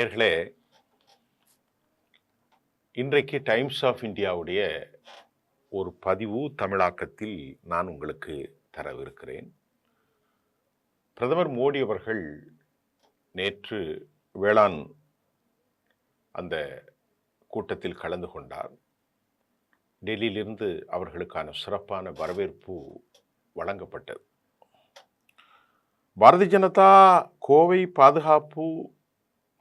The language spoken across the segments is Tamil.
நேயர்களே, இன்றைக்கு டைம்ஸ் ஆஃப் இந்தியாவுடைய ஒரு பதிவு தமிழாக்கத்தில் நான் உங்களுக்கு தரவிருக்கிறேன். பிரதமர் மோடி அவர்கள் நேற்று வேளாண் அந்த கூட்டத்தில் கலந்து கொண்டார். டெல்லியிலிருந்து அவர்களுக்கான சிறப்பான வரவேற்பு வழங்கப்பட்டது. பாரதிய ஜனதா கோவை பாதுகாப்பு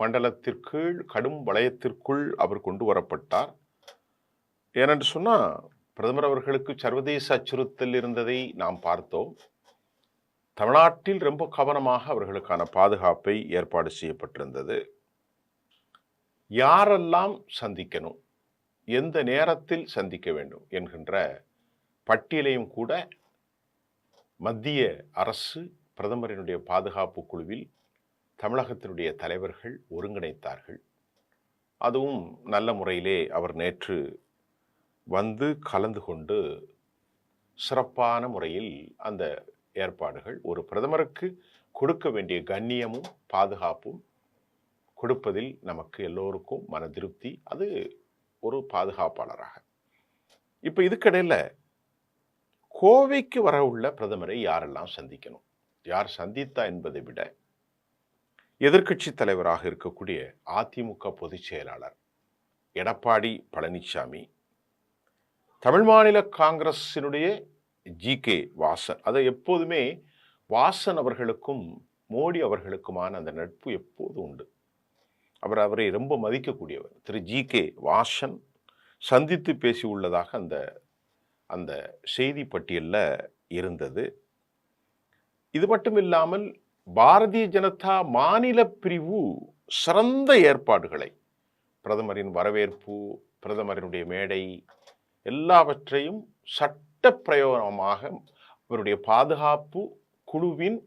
மண்டலத்திற்குள் கடும் வளையத்திற்குள் அவர் கொண்டு வரப்பட்டார். ஏனென்று சொன்னால், பிரதமர் அவர்களுக்கு சர்வதேச அச்சுறுத்தல் இருந்ததை நாம் பார்த்தோம். தமிழ்நாட்டில் ரொம்ப கவனமாக அவர்களுக்கான பாதுகாப்பை ஏற்பாடு செய்யப்பட்டிருந்தது. யாரெல்லாம் சந்திக்கணும், எந்த நேரத்தில் சந்திக்க வேண்டும் என்கின்ற பட்டியலையும் கூட மத்திய அரசு பிரதமரினுடைய பாதுகாப்பு குழுவில் தமிழகத்தினுடைய தலைவர்கள் ஒருங்கிணைத்தார்கள். அதுவும் நல்ல முறையிலே அவர் நேற்று வந்து கலந்து கொண்டு சிறப்பான முறையில் அந்த ஏற்பாடுகள், ஒரு பிரதமருக்கு கொடுக்க வேண்டிய கண்ணியமும் பாதுகாப்பும் கொடுப்பதில் நமக்கு எல்லோருக்கும் மன திருப்தி. அது ஒரு பாதுகாப்பாளராக. இப்போ இதுக்கிடையில் கோவைக்கு வர உள்ள பிரதமரை யாரெல்லாம் சந்திக்கணும், யார் சந்தித்தா என்பதை விட எதிர்க்கட்சி தலைவராக இருக்கக்கூடிய அதிமுக பொதுச் செயலாளர் எடப்பாடி பழனிசாமி, தமிழ் மாநில காங்கிரசினுடைய ஜி.கே. வாசன், அதை எப்போதுமே வாசன் அவர்களுக்கும் மோடி அவர்களுக்குமான அந்த நட்பு எப்போது உண்டு. அவரை ரொம்ப மதிக்கக்கூடியவர். திரு ஜி.கே. வாசன் சந்தித்து பேசி உள்ளதாக அந்த செய்தி பட்டியலில் இருந்தது. இது மட்டும் இல்லாமல் பாரதிய ஜனதா மாநில பிரிவு சிறந்த ஏற்பாடுகளை, பிரதமரின் வரவேற்பு, பிரதமரினுடைய மேடை எல்லாவற்றையும் சட்ட பிரயோகமாக அவருடைய பாதுகாப்பு குழுவின்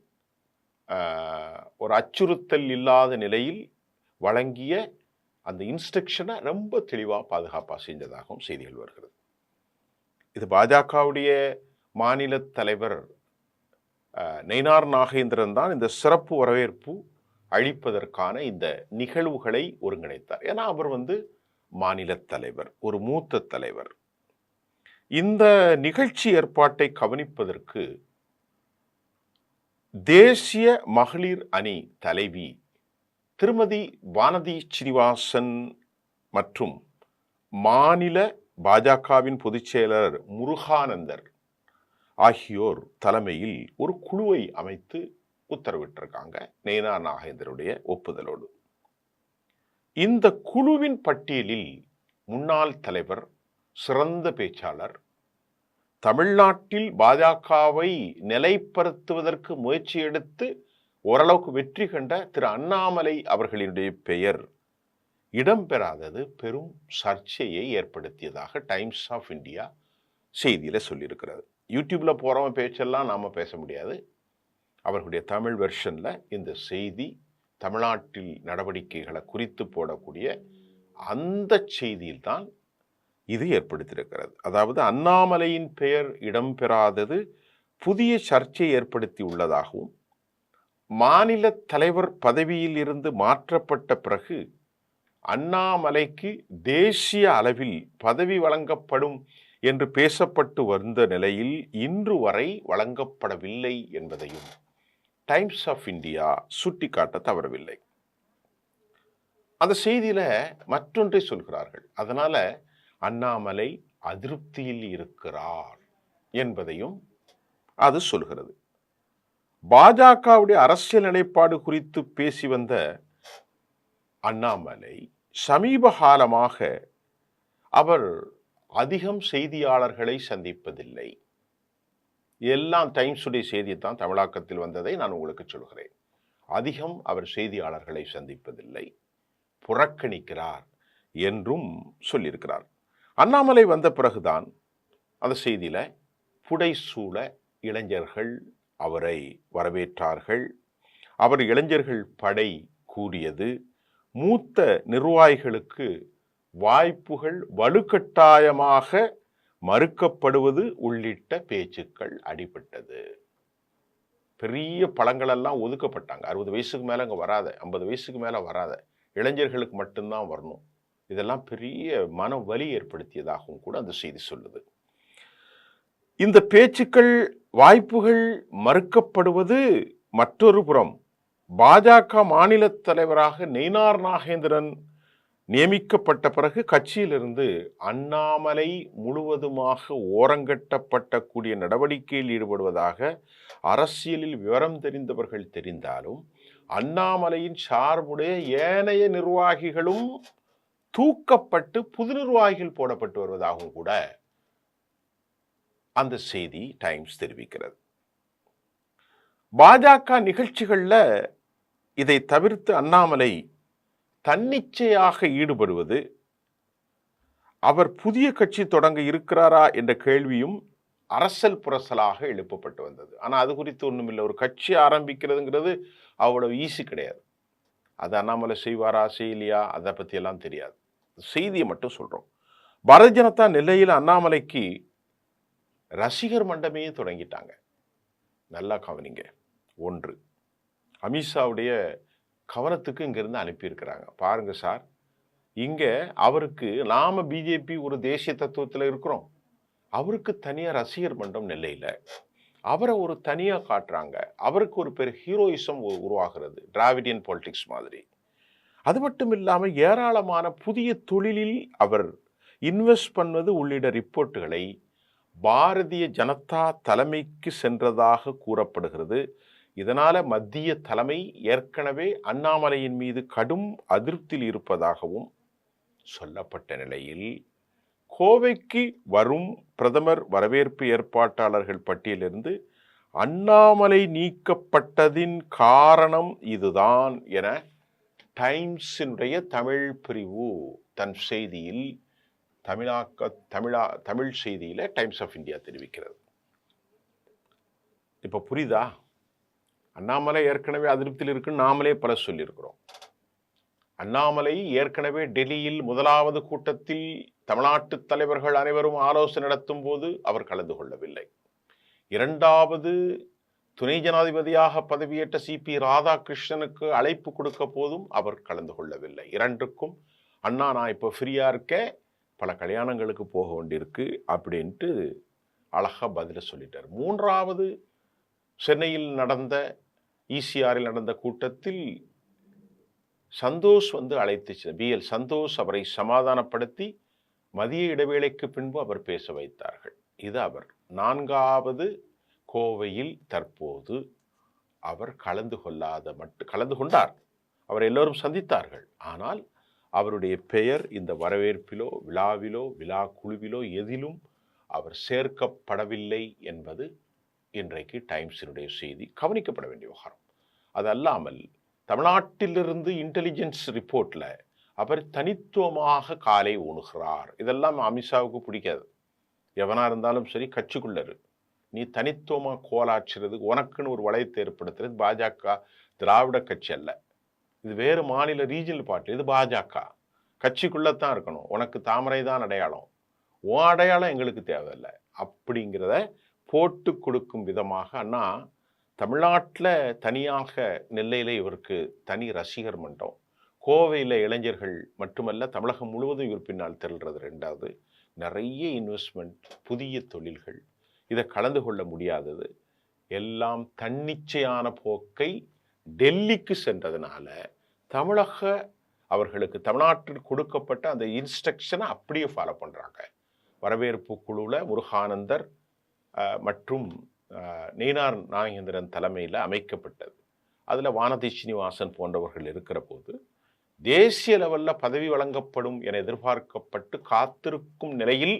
ஒரு அச்சுறுத்தல் இல்லாத நிலையில் வழங்கிய அந்த இன்ஸ்ட்ரக்ஷனை ரொம்ப தெளிவாக பாதுகாப்பாக செஞ்சதாகவும் செய்திகள் வருகிறது. இது பாஜகவுடைய மாநில தலைவர் நயினார் நாகேந்திரன் தான் இந்த சிறப்பு வரவேற்பு அளிப்பதற்கான இந்த நிகழ்வுகளை ஒருங்கிணைத்தார். ஏன்னா அவர் மாநில தலைவர், ஒரு மூத்த தலைவர். இந்த நிகழ்ச்சி ஏற்பாட்டை கவனிப்பதற்கு தேசிய மகளிர் அணி தலைவி திருமதி வானதி ஸ்ரீனிவாசன் மற்றும் மாநில பாஜகவின் பொதுச் செயலர் முருகானந்தர் ஆகியோர் தலைமையில் ஒரு குழுவை அமைத்து உத்தரவிட்டிருக்காங்க, நயினார் நாகேந்திரனுடைய ஒப்புதலோடு. இந்த குழுவின் பட்டியலில் முன்னாள் தலைவர், சிறந்த பேச்சாளர், தமிழ்நாட்டில் பாஜகவை நிலைப்படுத்துவதற்கு முயற்சி எடுத்து ஓரளவுக்கு வெற்றி கண்ட திரு அண்ணாமலை அவர்களினுடைய பெயர் இடம்பெறாதது பெரும் சர்ச்சையை ஏற்படுத்தியதாக டைம்ஸ் ஆஃப் இந்தியா செய்தியில சொல்லியிருக்கிறது. யூடியூப்ல போறவன் பேச்செல்லாம் நாம பேச முடியாது. அவர்களுடைய தமிழ் வெர்ஷன்ல இந்த செய்தி தமிழ்நாட்டில் நடவடிக்கைகளை குறித்து போடக்கூடிய அந்த செய்தியில்தான் இது ஏற்படுத்தியிருக்கிறது. அதாவது அண்ணாமலையின் பெயர் இடம்பெறாதது புதிய சர்ச்சை ஏற்படுத்தி உள்ளதாகவும், மாநில தலைவர் பதவியில் இருந்து மாற்றப்பட்ட பிறகு அண்ணாமலைக்கு தேசிய அளவில் பதவி வழங்கப்படும் என்று பேசப்பட்டு வந்த நிலையில் இன்று வரை வழங்கப்படவில்லை என்பதையும் டைம்ஸ் ஆஃப் இந்தியா சுட்டிக்காட்ட தவறவில்லை. அந்த செய்தியில மற்றொன்றை சொல்கிறார்கள். அதனால அண்ணாமலை அதிருப்தியில் இருக்கிறார் என்பதையும் அது சொல்கிறது. பாஜகவுடைய அரசியல் நிலைப்பாடு குறித்து பேசி வந்த அண்ணாமலை சமீப காலமாக அவர் அதிகம் செய்தியாளர்களை சந்திப்பதில்லை. எல்லாம் டைம்ஸுடைய செய்தித்தான் தமிழாக்கத்தில் வந்ததை நான் உங்களுக்கு சொல்கிறேன். அதிகம் அவர் செய்தியாளர்களை சந்திப்பதில்லை, புறக்கணிக்கிறார் என்றும் சொல்லியிருக்கிறார். அண்ணாமலை வந்த பிறகுதான் அந்த செய்தியில புடைசூழ இளைஞர்கள் அவரை வரவேற்றார்கள். அவர் இளைஞர்கள் படை கூறியது, மூத்த நிர்வாகிகளுக்கு வாய்ப்புகள் வலுக்கட்டாயமாக மறுக்கப்படுவது உள்ளிட்ட பேச்சுக்கள் அடிபட்டது. பெரிய பழங்களெல்லாம் ஒதுக்கப்பட்டாங்க. 60 வயசுக்கு மேலே அங்கே வராத, 50 வயசுக்கு மேலே வராத, இளைஞர்களுக்கு மட்டும்தான் வரணும். இதெல்லாம் பெரிய மன வலி ஏற்படுத்தியதாகவும் கூட அந்த செய்தி சொல்லுது. இந்த பேச்சுக்கள், வாய்ப்புகள் மறுக்கப்படுவது மற்றொரு புறம். பாஜக மாநில தலைவராக நயினார் நாகேந்திரன் நியமிக்கப்பட்ட பிறகு கட்சியிலிருந்து அண்ணாமலை முழுவதுமாக ஓரங்கட்டப்பட்ட கூடிய நடவடிக்கையில் ஈடுபடுவதாக அரசியலில் விவரம் தெரிந்தவர்கள் தெரிந்தாலும் அண்ணாமலையின் சார்புடைய ஏனைய நிர்வாகிகளும் தூக்கப்பட்டு புது நிர்வாகிகள் போடப்பட்டு வருவதாகவும் கூட அந்த செய்தி டைம்ஸ் தெரிவிக்கிறது. பாஜக நிகழ்ச்சிகள்ல இதை தவிர்த்து அண்ணாமலை தன்னிச்சையாக ஈடுபடுவது, அவர் புதிய கட்சி தொடங்க இருக்கிறாரா என்ற கேள்வியும் அரசல் புரசலாக எழுப்பப்பட்டு வந்தது. ஆனால் அது குறித்து ஒன்றும் இல்லை. ஒரு கட்சி ஆரம்பிக்கிறதுங்கிறது அவ்வளவு ஈஸி கிடையாது. அது அண்ணாமலை செய்வாரா செய்யலையா அதை பற்றியெல்லாம் தெரியாது. செய்தியை மட்டும் சொல்கிறோம். பாரதிய ஜனதா நெல்லையில் அண்ணாமலைக்கு ரசிகர் மண்டமே தொடங்கிட்டாங்க. நல்லா கவனிங்க. ஒன்று, அமித்ஷாவுடைய கவனத்துக்கு இங்கிருந்து அனுப்பியிருக்கிறாங்க. பாருங்க சார், இங்கே அவருக்கு நாம பிஜேபி ஒரு தேசிய தத்துவத்தில் இருக்கிறோம். அவருக்கு தனியாக ரசிகர் மன்றம் நெல்லையில் அவரை ஒரு தனியாக காட்டுறாங்க. அவருக்கு ஒரு பெரிய ஹீரோயிசம் உருவாகிறது, டிராவிடியன் பாலிடிக்ஸ் மாதிரி. அது மட்டும் இல்லாமல் ஏராளமான புதிய தொழிலில் அவர் இன்வெஸ்ட் பண்ணுவது உள்ளிட்ட ரிப்போர்ட்டுகளை பாரதிய ஜனதா தலைமைக்கு சென்றதாக கூறப்படுகிறது. இதனால மத்திய தலைமை ஏற்கனவே அண்ணாமலையின் மீது கடும் அதிருப்தியில் இருப்பதாகவும் சொல்லப்பட்ட நிலையில் கோவைக்கு வரும் பிரதமர் வரவேற்பு ஏற்பாட்டாளர்கள் பட்டியலிருந்து அண்ணாமலை நீக்கப்பட்டதின் காரணம் இதுதான் என டைம்ஸினுடைய தமிழ் பிரிவு தன் செய்தியில் தமிழ் செய்தியில டைம்ஸ் ஆஃப் இந்தியா தெரிவிக்கிறது. இப்ப புரியுதா? அண்ணாமலை ஏற்கனவே அதிருப்தியில் இருக்குன்னு நாமளே பல சொல்லியிருக்கிறோம். அண்ணாமலை ஏற்கனவே டெல்லியில் முதலாவது கூட்டத்தில் தமிழ்நாட்டு தலைவர்கள் அனைவரும் ஆலோசனை நடத்தும் போது அவர் கலந்து கொள்ளவில்லை. இரண்டாவது துணை ஜனாதிபதியாக பதவியேற்ற சிபி ராதாகிருஷ்ணனுக்கு அழைப்பு கொடுக்க போதும் அவர் கலந்து கொள்ளவில்லை. இரண்டுக்கும் அண்ணா நான் இப்போ ஃப்ரீயா இருக்கேன், பல கல்யாணங்களுக்கு போக வேண்டியிருக்கு அப்படின்ட்டு அழகா பதில சொல்லிட்டார். மூன்றாவது சென்னையில் நடந்த ஈசிஆரில் நடந்த கூட்டத்தில் சந்தோஷ் அழைத்து BL சந்தோஷ் அவரை சமாதானப்படுத்தி மதிய இடைவேளைக்கு பின்பு அவர் பேச வைத்தார்கள். இது அவர். நான்காவது கோவையில் தற்போது அவர் கலந்து கொண்டார். அவர் எல்லோரும் சந்தித்தார்கள். ஆனால் அவருடைய பெயர் இந்த வரவேற்பிலோ விழாவிலோ விழா குழுவிலோ எதிலும் அவர் சேர்க்கப்படவில்லை என்பது இன்றைக்கு டைம்ஸினுடைய செய்தி. கவனிக்கப்பட வேண்டிய விவகாரம். அது அல்லாமல் தமிழ்நாட்டிலிருந்து இன்டெலிஜென்ஸ் ரிப்போர்ட்ல அவர் தனித்துவமாக காலை ஊணுகிறார். இதெல்லாம் அமித்ஷாவுக்கு பிடிக்காது. எவனா இருந்தாலும் சரி, கட்சிக்குள்ள நீ தனித்துவமாக கோலாற்றுறது, உனக்குன்னு ஒரு வளையத்தை ஏற்படுத்துறது பாஜக திராவிட கட்சி அல்ல. இது வேறு மாநில ரீஜனல் பார்ட்டி. இது பாஜக கட்சிக்குள்ளத்தான் இருக்கணும். உனக்கு தாமரை தான் அடையாளம், உன் அடையாளம் எங்களுக்கு தேவையில்லை அப்படிங்கிறத போட்டு கொடுக்கும் விதமாக அண்ணா தமிழ்நாட்டில் தனியாக நெல்லையில் இவருக்கு தனி ரசிகர் மன்றம், கோவையில் இளைஞர்கள் மட்டுமல்ல தமிழகம் முழுவதும் இவர் பின்னால் திரள்றது. ரெண்டாவது, நிறைய இன்வெஸ்ட்மெண்ட், புதிய தொழில்கள், இதை கலந்து கொள்ள முடியாதது எல்லாம் தன்னிச்சையான போக்கை டெல்லிக்கு சென்றதுனால தமிழக அவர்களுக்கு தமிழ்நாட்டில் கொடுக்கப்பட்ட அந்த இன்ஸ்ட்ரக்ஷனை அப்படியே ஃபாலோ பண்ணுறாங்க. வரவேற்பு குழுவில் முருகானந்தர் மற்றும் நயினார் நாகேந்திரன் தலைமையில் அமைக்கப்பட்டது. அதில் வானதி ஸ்ரீனிவாசன் போன்றவர்கள் இருக்கிற போது தேசிய லெவலில் பதவி வழங்கப்படும் என எதிர்பார்க்கப்பட்டு காத்திருக்கும் நிலையில்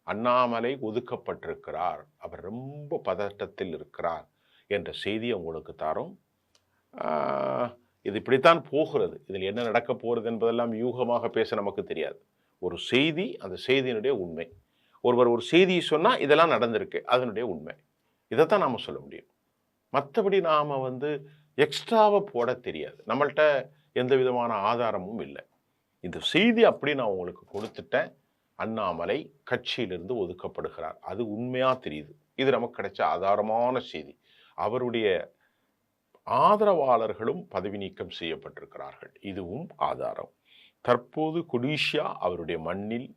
அண்ணாமலை ஒதுக்கப்பட்டிருக்கிறார். அவர் ரொம்ப பதட்டத்தில் இருக்கிறார் என்ற செய்தியை உங்களுக்கு தரோம். இது இப்படித்தான் போகிறது. இதில் என்ன நடக்க போகிறது என்பதெல்லாம் யூகமாக பேச நமக்கு தெரியாது. ஒரு செய்தி, அந்த செய்தியினுடைய உண்மை. ஒருவர் ஒரு செய்தியை சொன்னால் இதெல்லாம் நடந்திருக்கு, அதனுடைய உண்மை. இதைத்தான் நாம் சொல்ல முடியும். மற்றபடி நாம் எக்ஸ்ட்ராவை போட தெரியாது. நம்மள்கிட்ட எந்த விதமான ஆதாரமும் இல்லை. இந்த செய்தி அப்படி நான் உங்களுக்கு கொடுத்துட்டேன். அண்ணாமலை கட்சியிலிருந்து ஒதுக்கப்படுகிறார், அது உண்மையாக தெரியுது. இது நமக்கு கிடைச்ச ஆதாரமான செய்தி. அவருடைய ஆதரவாளர்களும் பதவி நீக்கம் செய்யப்பட்டிருக்கிறார்கள். இதுவும் ஆதாரம். தற்போது கொடிஷியா அவருடைய மண்ணில்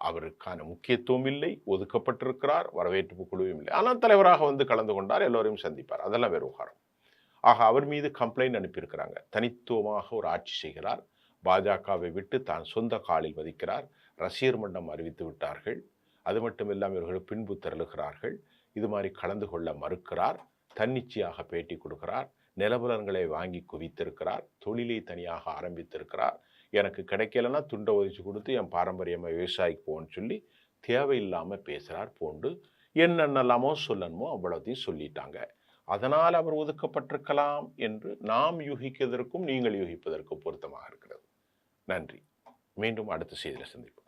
அவருக்கான முக்கியத்துவம் இல்லை, ஒதுக்கப்பட்டிருக்கிறார், வரவேற்பு குழுவும் இல்லை. ஆனால் தலைவராக வந்து கலந்து கொண்டார், எல்லோரையும் சந்திப்பார். அதெல்லாம் வேறு விவகாரம். ஆக அவர் மீது கம்ப்ளைண்ட் அனுப்பியிருக்கிறாங்க. தனித்துவமாக ஒரு ஆட்சி செய்கிறார், பாஜகவை விட்டு தான் சொந்த காலில் வதிக்கிறார், ரசிகர் மன்றம் அறிவித்து விட்டார்கள். அது மட்டுமில்லாமல் இவர்கள் பின்பு திரளுகிறார்கள். இது மாதிரி கலந்து கொள்ள மறுக்கிறார், தன்னிச்சையாக பேட்டி கொடுக்கிறார், நிலபுலன்களை வாங்கி குவித்திருக்கிறார், தொழிலை தனியாக ஆரம்பித்திருக்கிறார். எனக்கு கிடைக்கலன்னா துண்டை ஒதிச்சு கொடுத்து என் பாரம்பரியமாக விவசாயிக்கு போன்னு சொல்லி தேவையில்லாமல் பேசுகிறார் போன்று என்னென்னலாமோ சொல்லணுமோ அவ்வளோத்தையும் சொல்லிட்டாங்க. அதனால் அவர் ஒதுக்கப்பட்டிருக்கலாம் என்று நாம் யூகிக்கிறதற்கும் நீங்கள் யூகிப்பதற்கும் பொருத்தமாக இருக்கிறது. நன்றி. மீண்டும் அடுத்த செய்தியில் சந்திப்போம்.